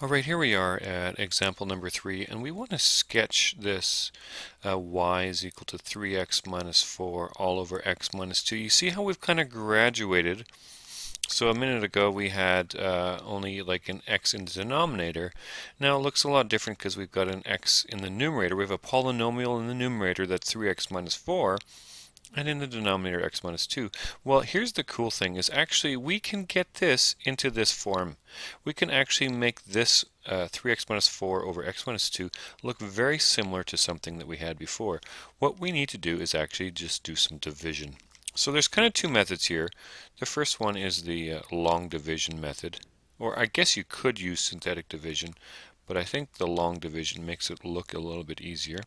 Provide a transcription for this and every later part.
All right, here we are at example number 3, and we want to sketch this y is equal to 3x minus 4 all over x minus 2. You see how we've kind of graduated. So a minute ago we had only like an x in the denominator. Now it looks a lot different because we've got an x in the numerator. We have a polynomial in the numerator that's 3x minus 4. And in the denominator x minus 2. Well, here's the cool thing is actually we can get this into this form. We can actually make this 3x minus 4 over x minus 2 look very similar to something that we had before. What we need to do is actually just do some division. So there's kind of two methods here. The first one is the long division method, or I guess you could use synthetic division, but I think the long division makes it look a little bit easier.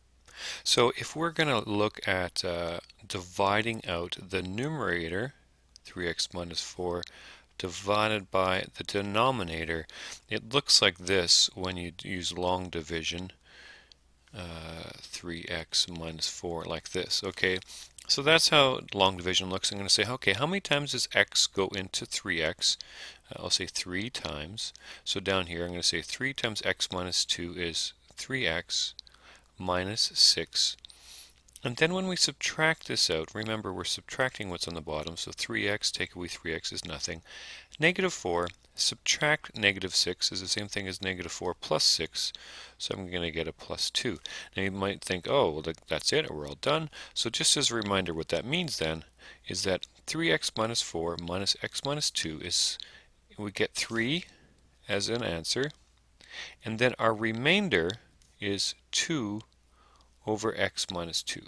So if we're going to look at dividing out the numerator, 3x minus 4, divided by the denominator, it looks like this when you use long division, 3x minus 4, like this. Okay, so that's how long division looks. I'm going to say, okay, how many times does x go into 3x? I'll say 3 times. So down here, I'm going to say 3 times x minus 2 is 3x minus 6. And then when we subtract this out, remember we're subtracting what's on the bottom, so 3x take away 3x is nothing. Negative 4 subtract negative 6 is the same thing as negative 4 plus 6, so I'm going to get a plus 2. Now you might think, oh, well that's it, we're all done. So just as a reminder, what that means then is that 3x minus 4 minus x minus 2 is, we get 3 as an answer, and then our remainder is 2 over x minus 2.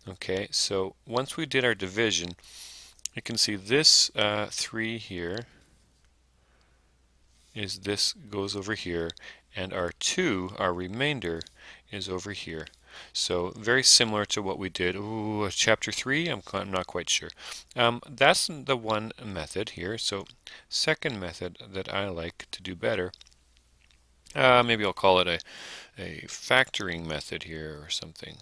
Okay, so once we did our division, you can see this 3 here is this goes over here, and our 2, our remainder, is over here. So very similar to what we did. Ooh, chapter 3, I'm not quite sure. That's the one method here. So second method that I like to do better, maybe I'll call it a factoring method here or something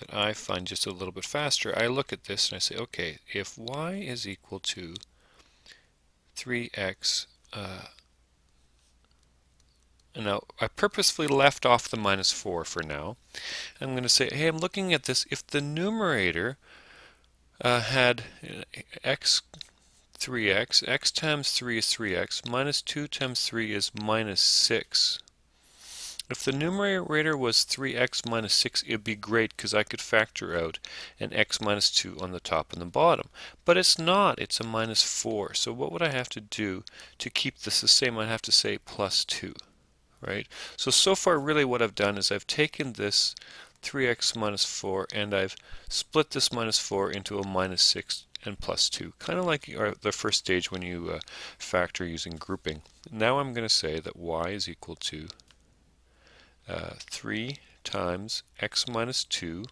that I find just a little bit faster. I look at this and I say, okay, if y is equal to 3x, and now I purposefully left off the minus 4 for now. I'm going to say, hey, I'm looking at this. If the numerator had x 3x, x times 3 is 3x, minus 2 times 3 is minus 6. If the numerator was 3x minus 6, it would be great because I could factor out an x minus 2 on the top and the bottom. But it's not, it's a minus 4. So what would I have to do to keep this the same? I'd have to say plus 2, right? So far really what I've done is I've taken this 3x minus 4 and I've split this minus 4 into a minus 6 and plus 2, kind of like the first stage when you factor using grouping. Now I'm going to say that y is equal to 3 times x minus 2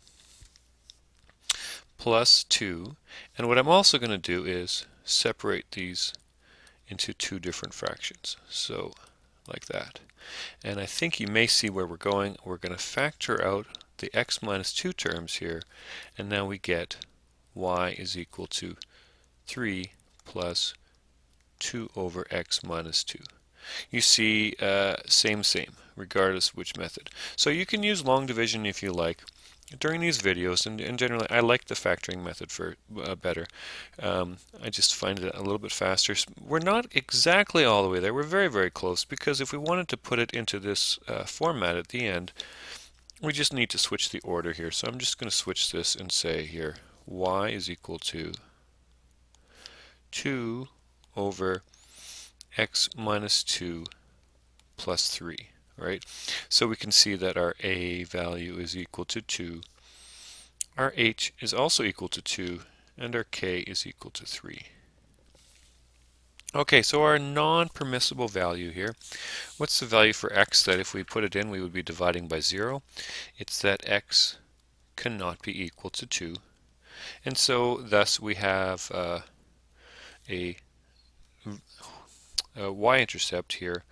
plus 2, and what I'm also going to do is separate these into two different fractions, so like that. And I think you may see where we're going. We're going to factor out the x minus 2 terms here, and now we get y is equal to 3 plus 2 over x minus 2. You see, same, regardless of which method. So you can use long division if you like during these videos, and generally I like the factoring method for better. I just find it a little bit faster. We're not exactly all the way there. We're very, very close, because if we wanted to put it into this format at the end, we just need to switch the order here. So I'm just going to switch this and say here y is equal to 2 over x minus 2 plus 3, right? So we can see that our a value is equal to 2, our h is also equal to 2, and our k is equal to 3. Okay, so our non-permissible value here, what's the value for x that if we put it in we would be dividing by 0? It's that x cannot be equal to 2, and so thus we have a y-intercept here.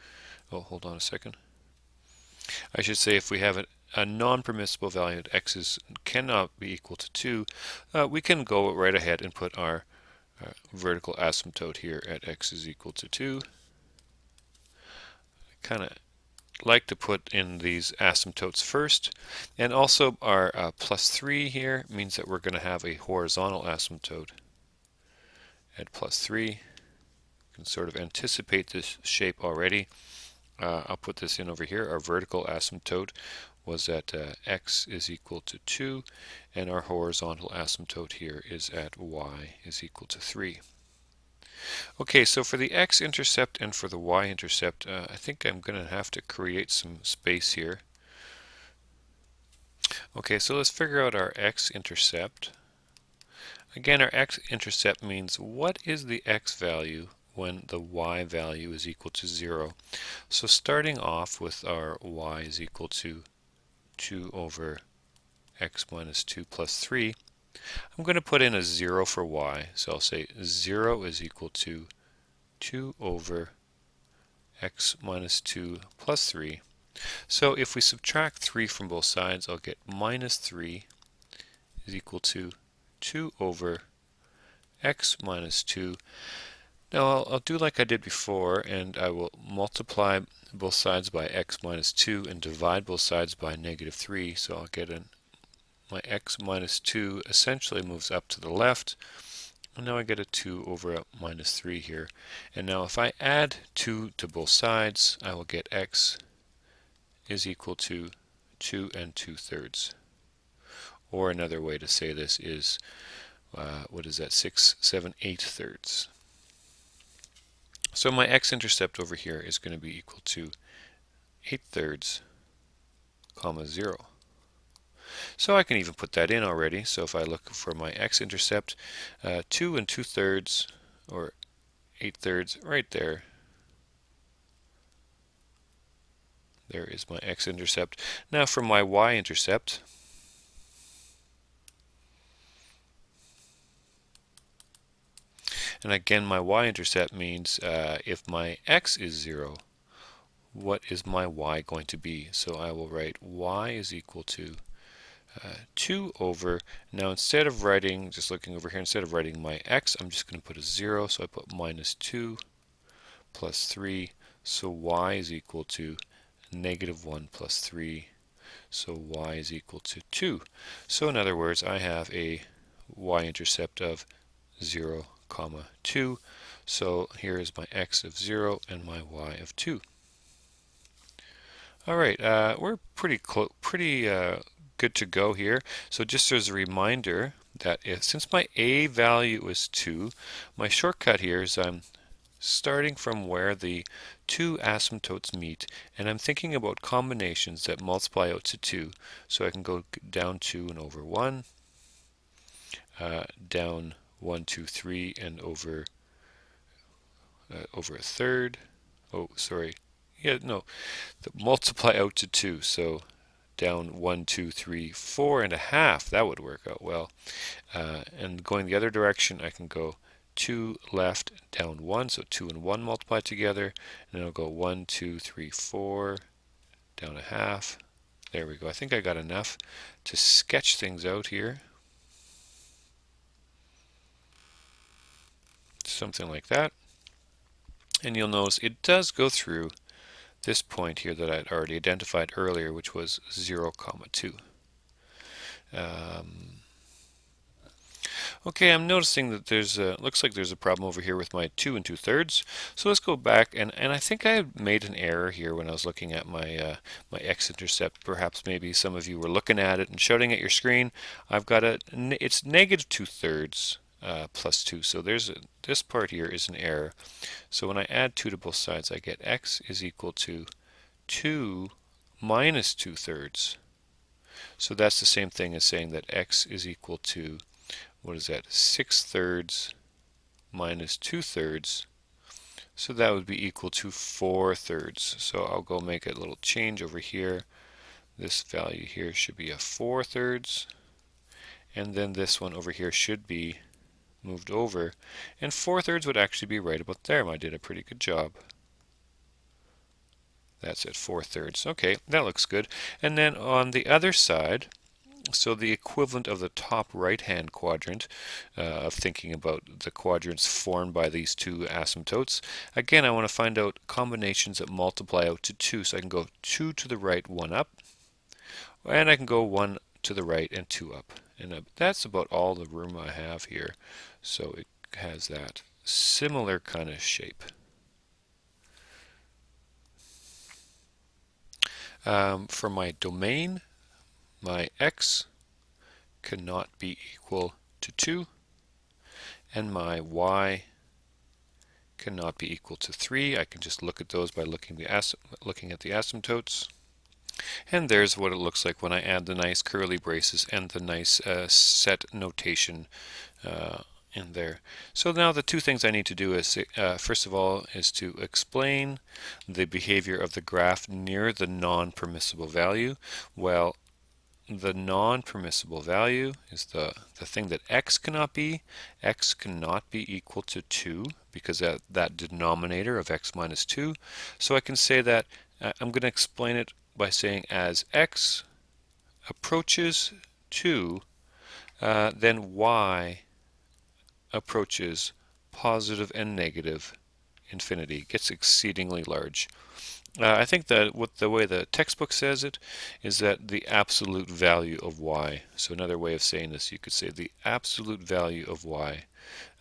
Oh, hold on a second. I should say if we have a non-permissible value that cannot be equal to 2, we can go right ahead and put our vertical asymptote here at x is equal to 2. Kind of like to put in these asymptotes first, and also our plus 3 here means that we're going to have a horizontal asymptote at plus 3. You can sort of anticipate this shape already. I'll put this in over here. Our vertical asymptote was at x is equal to 2, and our horizontal asymptote here is at y is equal to 3. Okay, so for the x-intercept and for the y-intercept, I think I'm going to have to create some space here. Okay, so let's figure out our x-intercept. Again, our x-intercept means what is the x value when the y value is equal to 0. So starting off with our y is equal to 2 over x minus 2 plus 3, I'm going to put in a 0 for y. So I'll say 0 is equal to 2 over x minus 2 plus 3. So if we subtract 3 from both sides, I'll get minus 3 is equal to 2 over x minus 2. Now I'll do like I did before, and I will multiply both sides by x minus 2 and divide both sides by negative 3. So I'll get my x minus 2 essentially moves up to the left. And now I get a 2 over a minus 3 here. And now if I add 2 to both sides, I will get x is equal to 2 2/3. Or another way to say this is, what is that, 6, 7, 8/3. So my x-intercept over here is going to be equal to 8/3, comma 0. So I can even put that in already. So if I look for my x-intercept, 2 2/3, or 8/3, right there. There is my x-intercept. Now for my y-intercept, and again my y-intercept means if my x is 0, what is my y going to be? So I will write y is equal to 2 over, now instead of writing, just looking over here, instead of writing my x, I'm just going to put a 0, so I put minus 2 plus 3, so y is equal to negative 1 plus 3, so y is equal to 2. So in other words, I have a y-intercept of 0, comma 2. So here is my x of 0 and my y of 2. All right, we're pretty good to go here. So just as a reminder that since my a value is 2, my shortcut here is I'm starting from where the two asymptotes meet, and I'm thinking about combinations that multiply out to 2. So I can go down 2 and over 1, down 1, 2, 3, and over a third. Oh, sorry. Yeah, no. Multiply out to 2. So down 1, 2, 3, 4 and a half. That would work out well. And going the other direction, I can go 2 left, down 1. So 2 and 1 multiply together. And then I'll go 1, 2, 3, 4, down a half. There we go. I think I got enough to sketch things out here. Something like that. And you'll notice it does go through this point here that I'd already identified earlier, which was 0, comma 2. Okay, I'm noticing that there's looks like there's a problem over here with my 2 2/3. So let's go back, and I think I made an error here when I was looking at my my x-intercept. Perhaps maybe some of you were looking at it and shouting at your screen. I've got it's negative 2/3 plus 2. So this part here is an error. So when I add 2 to both sides, I get x is equal to 2 minus 2/3. So that's the same thing as saying that x is equal to, what is that, 6/3 minus 2/3. So that would be equal to 4/3. So I'll go make a little change over here. This value here should be a 4/3. And then this one over here should be moved over. And 4/3 would actually be right about there. I did a pretty good job. That's at 4/3. Okay, that looks good. And then on the other side, So the equivalent of the top right-hand quadrant of thinking about the quadrants formed by these two asymptotes. Again, I want to find out combinations that multiply out to 2. So I can go 2 to the right, 1 up, and I can go 1 to the right and 2 up. And that's about all the room I have here. So it has that similar kind of shape. For my domain, my x cannot be equal to 2, and my y cannot be equal to 3. I can just look at those by looking at the asymptotes. And there's what it looks like when I add the nice curly braces and the nice set notation in there. So now the two things I need to do is, first of all, is to explain the behavior of the graph near the non-permissible value. Well, the non-permissible value is the thing that x cannot be. X cannot be equal to 2 because that denominator of x minus 2. So I can say that I'm going to explain it by saying as x approaches 2, then y approaches positive and negative infinity, gets exceedingly large. I think that the way the textbook says it is that the absolute value of y. So another way of saying this, you could say the absolute value of y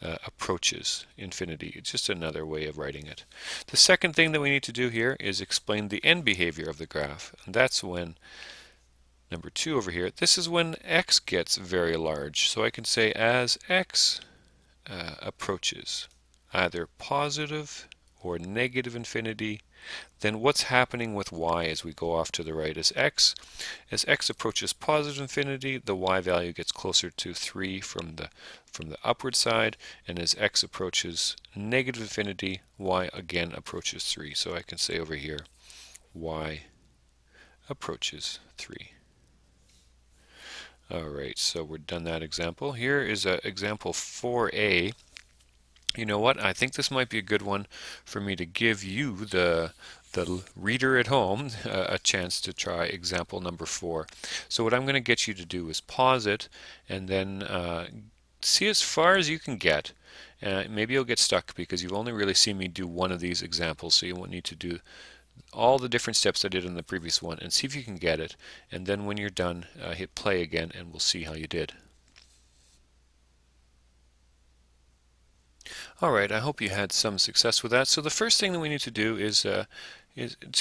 approaches infinity. It's just another way of writing it. The second thing that we need to do here is explain the end behavior of the graph. And that's when, number 2 over here, this is when x gets very large. So I can say as x approaches either positive or negative infinity, then what's happening with y as we go off to the right is as x approaches positive infinity, the y value gets closer to 3 from the upward side, and as x approaches negative infinity, y again approaches 3. So I can say over here, y approaches 3. Alright, so we're done that example. Here is example 4a. You know what? I think this might be a good one for me to give you, the reader at home, a chance to try example number 4. So what I'm going to get you to do is pause it and then see as far as you can get. Maybe you'll get stuck because you've only really seen me do one of these examples, so you won't need to do all the different steps I did in the previous one, and see if you can get it. And then when you're done, hit play again and we'll see how you did. Alright, I hope you had some success with that. So the first thing that we need to do is to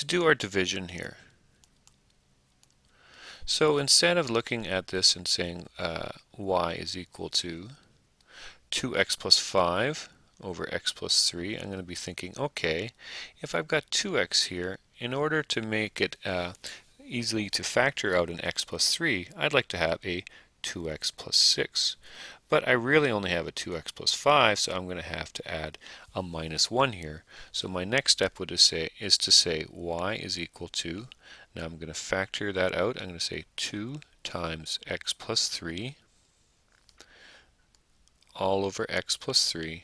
do our division here. So instead of looking at this and saying y is equal to 2x plus 5 over x plus 3, I'm going to be thinking, okay, if I've got 2x here, in order to make it easily to factor out an x plus 3, I'd like to have a 2x plus 6. But I really only have a 2x plus 5, so I'm going to have to add a minus 1 here. So my next step is to say y is equal to, now I'm going to factor that out, I'm going to say 2 times x plus 3 all over x plus 3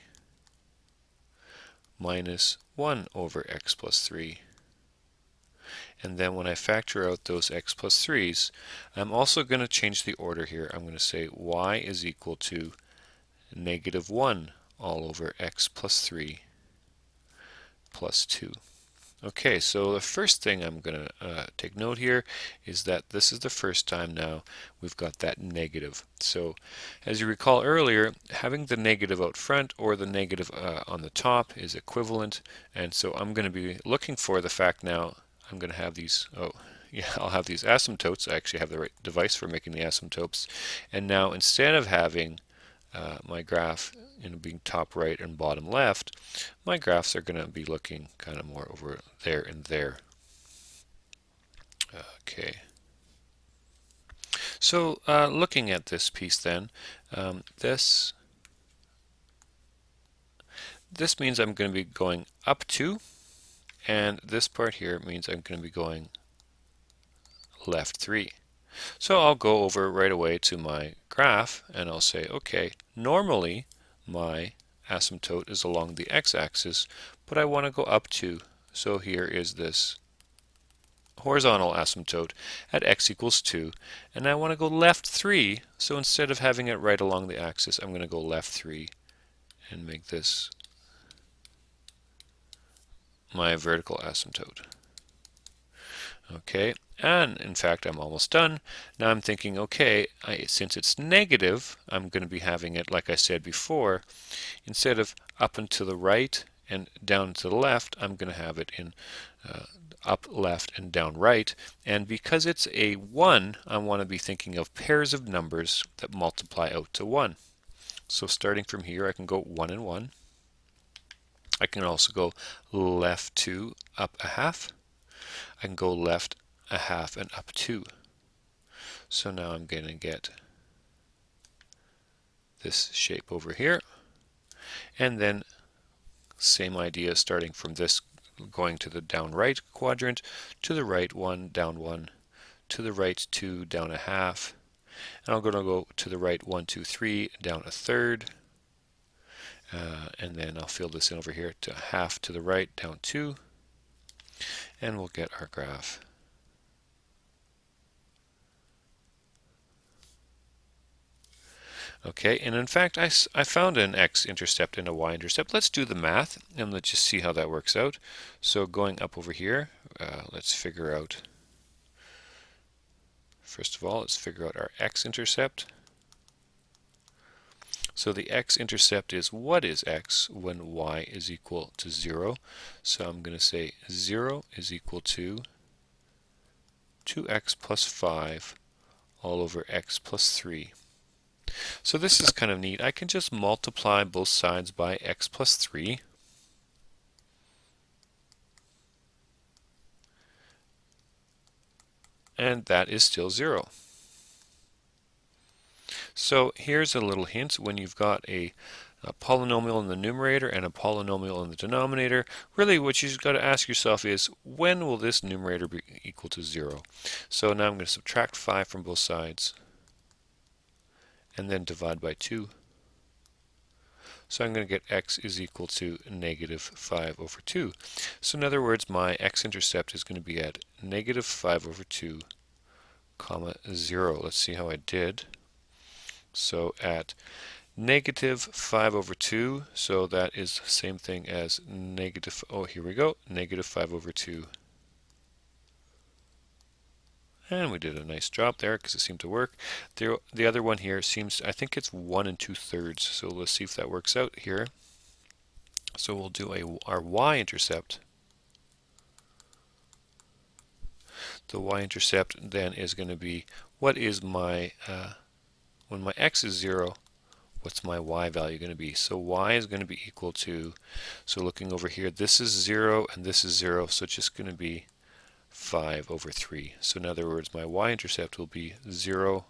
minus 1 over x plus 3. And then when I factor out those x plus 3's, I'm also going to change the order here. I'm going to say y is equal to negative 1 all over x plus 3 plus 2. Okay, so the first thing I'm going to take note here is that this is the first time now we've got that negative. So as you recall earlier, having the negative out front or the negative on the top is equivalent, and so I'm going to be looking for the fact now I'm going to have these, I'll have these asymptotes. I actually have the right device for making the asymptotes. And now instead of having my graph being top right and bottom left, my graphs are going to be looking kind of more over there and there. Okay. So looking at this piece then, this means I'm going to be going up 2, and this part here means I'm going to be going left 3. So I'll go over right away to my graph and I'll say, okay, normally my asymptote is along the x-axis, but I want to go up 2. So here is this horizontal asymptote at x equals 2, and I want to go left 3, so instead of having it right along the axis, I'm going to go left 3 and make this my vertical asymptote. Okay, and in fact I'm almost done. Now I'm thinking, okay, since it's negative, I'm going to be having it, like I said before, instead of up and to the right and down to the left, I'm going to have it in up, left, and down, right. And because it's a 1, I want to be thinking of pairs of numbers that multiply out to 1. So starting from here, I can go 1 and 1. I can also go left 2, up a half. I can go left a half and up 2. So now I'm going to get this shape over here. And then same idea, starting from this, going to the down right quadrant, to the right 1, down 1, to the right 2, down a half. And I'm going to go to the right 1, 2, 3, down a third. And then I'll fill this in over here to a half to the right, down 2. And we'll get our graph. Okay, and in fact, I found an x-intercept and a y-intercept. Let's do the math, and let's just see how that works out. So going up over here, let's figure out, first of all, let's figure out our x-intercept. So the x-intercept is what is x when y is equal to 0. So I'm going to say 0 is equal to 2x plus 5 all over x plus 3. So this is kind of neat. I can just multiply both sides by x plus 3. And that is still 0. So here's a little hint. When you've got a polynomial in the numerator and a polynomial in the denominator, really what you've got to ask yourself is, when will this numerator be equal to 0? So now I'm going to subtract 5 from both sides and then divide by 2. So I'm going to get x is equal to negative 5 over 2. So in other words, my x-intercept is going to be at negative 5 over 2, comma 0. Let's see how I did. So at negative 5 over 2, so that is the same thing as negative, oh here we go, negative 5 over 2. And we did a nice job there because it seemed to work. The other one here seems, I think it's 1 2/3, so let's see if that works out here. So we'll do our y-intercept. The y-intercept then is going to be, what is my, when my x is 0, what's my y value going to be? So y is going to be equal to, so looking over here, this is 0 and this is 0, so it's just going to be 5 over 3. So in other words, my y-intercept will be 0,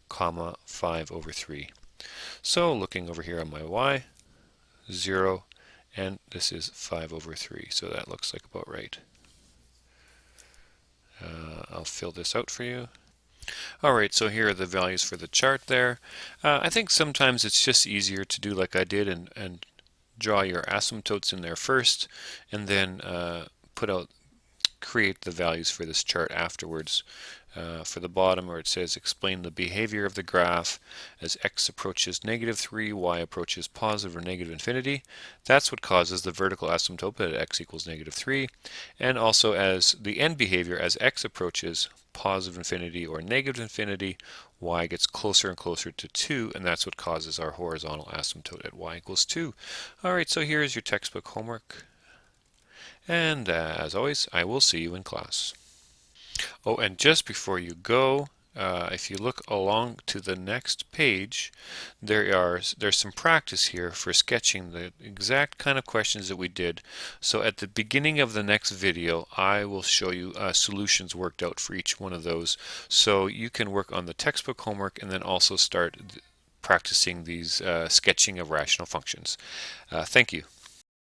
comma 5 over 3. So looking over here on my y, 0, and this is 5 over 3. So that looks like about right. I'll fill this out for you. Alright, so here are the values for the chart there. I think sometimes it's just easier to do like I did and draw your asymptotes in there first, and then create the values for this chart afterwards. For the bottom where it says explain the behavior of the graph as x approaches negative 3, y approaches positive or negative infinity. That's what causes the vertical asymptote at x equals negative 3. And also as the end behavior as x approaches positive infinity or negative infinity, y gets closer and closer to 2, and that's what causes our horizontal asymptote at y equals 2. Alright, so here's your textbook homework. And as always, I will see you in class. Oh, and just before you go, if you look along to the next page, there's some practice here for sketching the exact kind of questions that we did. So at the beginning of the next video, I will show you solutions worked out for each one of those. So you can work on the textbook homework and then also start practicing these sketching of rational functions. Thank you.